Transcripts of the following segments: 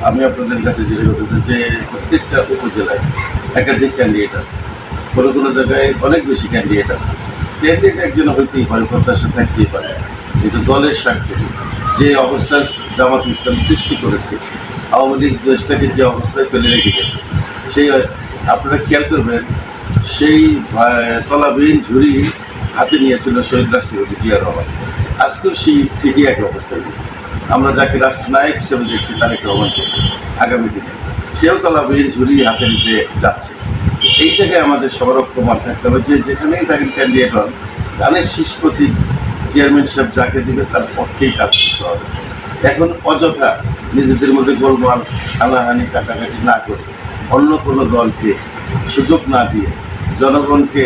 আমি আপনাদের কাছে যেটা বলতে যে প্রত্যেকটা উপজেলায় একাধিক ক্যান্ডিডেট আছে, কোনো কোনো জায়গায় অনেক বেশি ক্যান্ডিডেট আছে। ক্যান্ডিডেট একজন হইতেই পারে, প্রত্যাশা থাকতেই পারে, কিন্তু দলের স্বার্থে যে অবস্থা জামাত ইসলাম সৃষ্টি করেছে, আওয়ামী লীগ দেশটাকে যে অবস্থায় ফেলে রেখে গেছে, সেই আপনারা খেয়াল করবেন, সেই তলাবিহীন ঝুড়ি হাতে নিয়েছিল শহীদ রাষ্ট্রপতি জিয়া রহমান। আজকেও সেই ঠিকই এক অবস্থায়। আমরা যাকে রাষ্ট্রনায়ক হিসেবে দেখছি তারেক রহমানকে, আগামী দিনে সেও তলাবিহীন ঝুড়ি হাতে নিতে যাচ্ছে। এই জায়গায় আমাদের সবার ঐক্যমত থাকতে হবে যে যেখানেই থাকেন ক্যান্ডিডেট হন, ধানের শীষ প্রতীক চেয়ারম্যান সাহেব যাকে দিবে তার পক্ষেই কাজ করতে হবে। এখন অযথা নিজেদের মধ্যে গোলমাল হানাহানি কাটাকাটি না করে, অন্য কোনো দলকে সুযোগ না দিয়ে, জনগণকে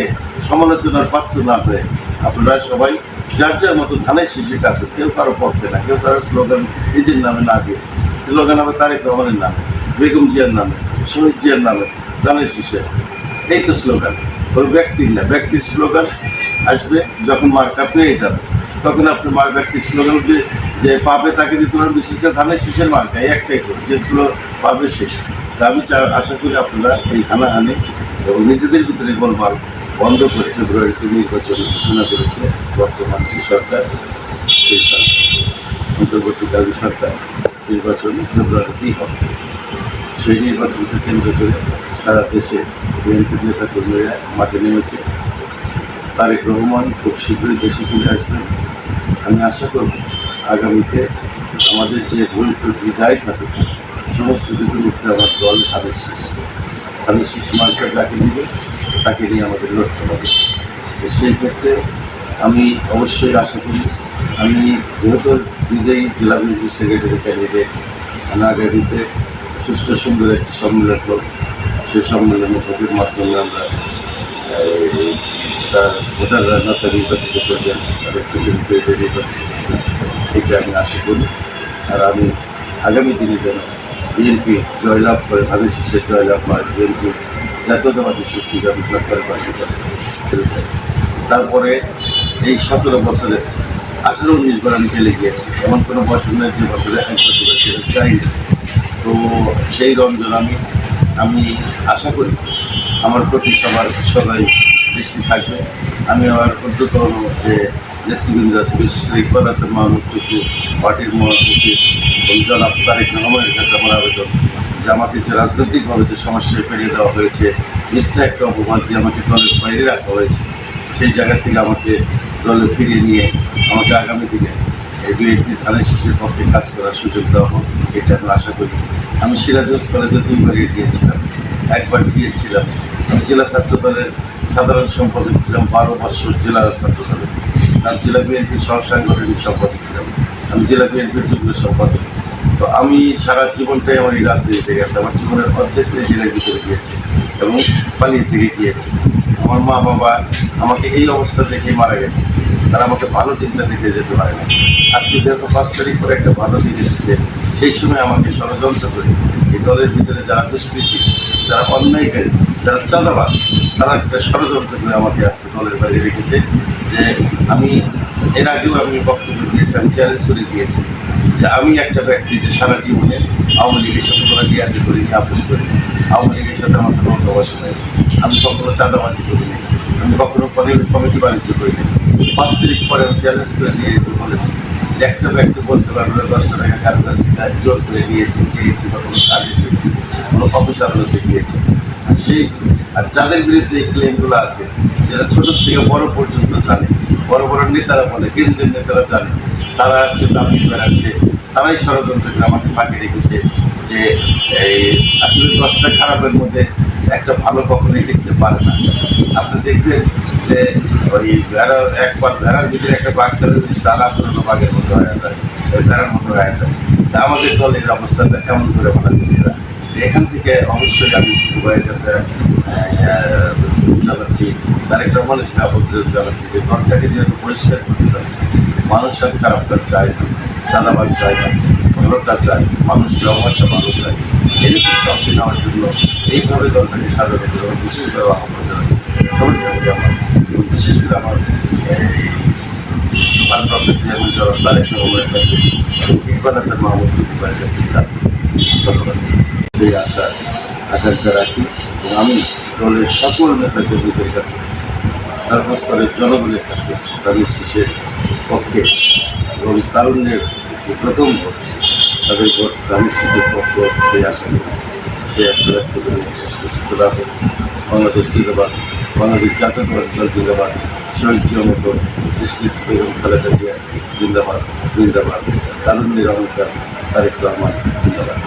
সমালোচনার পাত্র না হয়ে আপনারা সবাই যার যার মতো ধানের শীষে কাজ করে, কেউ কারো পক্ষে না, কেউ কারো স্লোগান নিজের নামে না দিয়ে, স্লোগান হবে তারেক রহমানের নামে, বেগম জিয়ার নামে, শহীদ জিয়ার নামে, ধানের শীষে। এই তো স্লোগান, কোনো ব্যক্তির না। ব্যক্তির স্লোগান আসবে যখন মার্কা পেয়ে যাবে, তখন আপনি ব্যক্তির স্লোগান যে পাবে তাকে দিতে পারেন। বিশেষ করে ধানের শীষের মার্কা এই একটাই তো, যে পাবে সে। তা আমি আশা করি আপনারা এই হানাহানি এবং নিজেদের ভিতরে গোলমাল বন্ধ করে ফেব্রুয়ারিতে নির্বাচন ঘোষণা করেছে বর্তমান যে সরকার, সেই অন্তর্বর্তীকালীন সরকার। নির্বাচন ফেব্রুয়ারিতেই হবে। সেই নির্বাচনকে কেন্দ্র করে সারা দেশে বিএনপির নেতাকর্মীরা মাঠে নেমেছে। তারেক রহমান খুব শীঘ্রই দেশে ফিরে আসবেন। আমি আশা করব আগামীতে আমাদের যে ভুল ত্রুটি যাই থাকুক, সমস্ত কিছুর মধ্যে আমার দল ধানের শীষ মার্কা যাকে দিবে তাকে নিয়ে আমাদের লড়তে হবে। সেই ক্ষেত্রে আমি অবশ্যই আশা করি, আমি যেহেতু নিজেই জেলা বিএনপি সেক্রেটারি ক্যান্ডিডেট, আগামীতে সুষ্ঠু সুন্দর একটি সম্মেলন হোক। সেই সম্মেলনে ভোটের মাধ্যমে আমরা তার ভোটাররা নেতা নির্বাচিত করবেন, তাদের প্রেসিডেন্ট সেক্রেটারি নির্বাচিত করবেন, এটা আমি আশা করি। আর আমি আগামী দিনে যেন বিএনপি জয়লাভ করে, ধানের শীষের জয়লাভ হয়, বিএনপি জাতীয়তাবাদী শক্তি যেন সরকারের পাশে করে। তারপরে এই 17 বছরে 18-19 বার আমি জেলে গিয়েছি। এমন কোনো বছর নেই যে বছরে একবার দুবার জেলে যাইনি। তো সেই রঞ্জন আমি আশা করি আমার প্রতি সবাই দৃষ্টি থাকবে। আমি আমার ঊর্ধ্বতন যে নেতৃবৃন্দ আছে, বিশেষ করে ইকবাল হাসান মাহমুদ টুকু, পার্টির মহাসচিব এবং জনাব তারেক রহমানের কাছে আমার আবেদন যে আমাকে যে রাজনৈতিকভাবে যে সমস্যায় ফেরিয়ে দেওয়া হয়েছে, মিথ্যা একটা অপবাদ দিয়ে আমাকে দলের বাইরে রাখা হয়েছে, সেই জায়গা থেকে আমাকে দলে ফিরিয়ে নিয়ে আমাকে আগামী দিনে এই বিএনপি ধানের শীষের পক্ষে কাজ করার সুযোগ দেওয়া হোক, এটা আমি আশা করি। আমি সিরাজগঞ্জ কলেজে 2 বার গিয়েছিলাম, একবার গিয়েছিলাম। আমি জেলা ছাত্র দলের সাধারণ সম্পাদক ছিলাম 12 বছর জেলা ছাত্র দলের। আমি জেলা বিএনপির সহ সাংগঠনিক সম্পাদক ছিলাম, আমি জেলা বিএনপির যুগ্ম সম্পাদক। তো আমি সারা জীবনটাই আমার এই রাজনীতিতে গেছে। আমার জীবনের অর্ধেকটাই জেলার ভিতরে গিয়েছে এবং পালিয়ে থেকে গিয়েছে। আমার মা বাবা আমাকে এই অবস্থা দেখে মারা গেছে, তারা আমাকে ভালো দিনটা দেখে যেতে পারে না। আজকে যেহেতু 5 তারিখ করে একটা ভালো দিন এসেছে, সেই সময় আমাকে ষড়যন্ত্র করে এই দলের ভিতরে যারা দুষ্কৃতী, যারা অন্যায়কারী, যারা চাঁদাবাজ, তারা একটা ষড়যন্ত্র করে আমাকে আজকে দলের বাইরে রেখেছে। যে আমি এর আগেও আমি বক্তব্য দিয়েছি, আমি চ্যালেঞ্জ করে দিয়েছি যে আমি একটা ব্যক্তি যে সারা জীবনে আওয়ামী লীগের সাথে কোনো রিয়াজি করিনি, আপোষ করিনি, আওয়ামী লীগের সাথে আমার কোনো অভ্যাস নেই, আমি কখনো চাঁদাবাজি করিনি, আমি কখনো কমিটি বাণিজ্য করিনি। 5 তারিখ পরে আমি চ্যালেঞ্জ করে দিয়ে বলেছি যে একটা ব্যক্তি বলতে পারবে না 10 টাকা কারো কাছ থেকে জোর করে নিয়েছি, চেয়েছি, বা কোনো কাজে দিয়েছি, কোনো অফিস আদালতে গিয়েছি। আর যাদের বিরুদ্ধে এই ক্লেমগুলো আছে, যারা ছোট থেকে বড় পর্যন্ত জানে, বড় বড় নেতারা বলে, কেন্দ্রের নেতারা জানে, তারা আজকে দাবি বেড়াচ্ছে, তারাই ষড়যন্ত্র করে আমাকে ফাঁকি রেখেছে যে এই আসলে 10টা খারাপের মধ্যে একটা ভালো কখনোই টিকতে পারে না। আপনি দেখবেন যে ওই একবার ভেড়ার ভিতরে একটা বাঘ ছেড়ে সারা চুরানো বাঘের মতো হয়ে যায়, ওই ভেড়ার মতো হয়ে যায়। তা আমাদের দলের অবস্থাটা কেমন করে বলা দিচ্ছে এরা। এখান থেকে অবশ্যই আমি ভাইয়ের কাছে জানাচ্ছি, তারেক রহমানের সাথে আবেদন জানাচ্ছি যে দলটাকে যেহেতু পরিষ্কার করতে চাচ্ছে, মানুষ আর খারাপটা চায় না, চাঁদাবাদ চায় না, ভালোটা চায়, মানুষ ব্যবহারটা ভালো চায়। এরকম দলকে নেওয়ার জন্য এইভাবে দলটাকে সাজানো জন্য বিশেষভাবে আহ্বান জানাচ্ছি সবার কাছে আমার, বিশেষ করে আমার ভারপ্রাপ্ত চেয়ারম্যান জনাব তারেক রহমানের কাছে এবং ইকবাল হাসান মাহমুদ টুকুর কাছে। ধন্যবাদ। সেই আশা আকাঙ্ক্ষা রাখি এবং আমি দলের সকল নেতাকর্মীদের কাছে, সর্বস্তরের জনগণের কাছে আমি শিশের পক্ষে এবং তারুণ্যের যে প্রথম ভোট, তাদের ভোট আমি শিশের পক্ষ সেই আশা করি, সেই আশা ব্যক্ত করে শেষ করছি। খোদা হাফেজ। বাংলাদেশ জিন্দাবাদ, বাংলাদেশ জাতীয়তাবাদী দল জিন্দাবাদ, শহীদ জিয়া মতো স্মৃত বেগম খালেদা জিয়া জিন্দাবাদ, জিন্দাবাদ, তারুণ্যের অহংকার তারেক রহমান জিন্দাবাদ।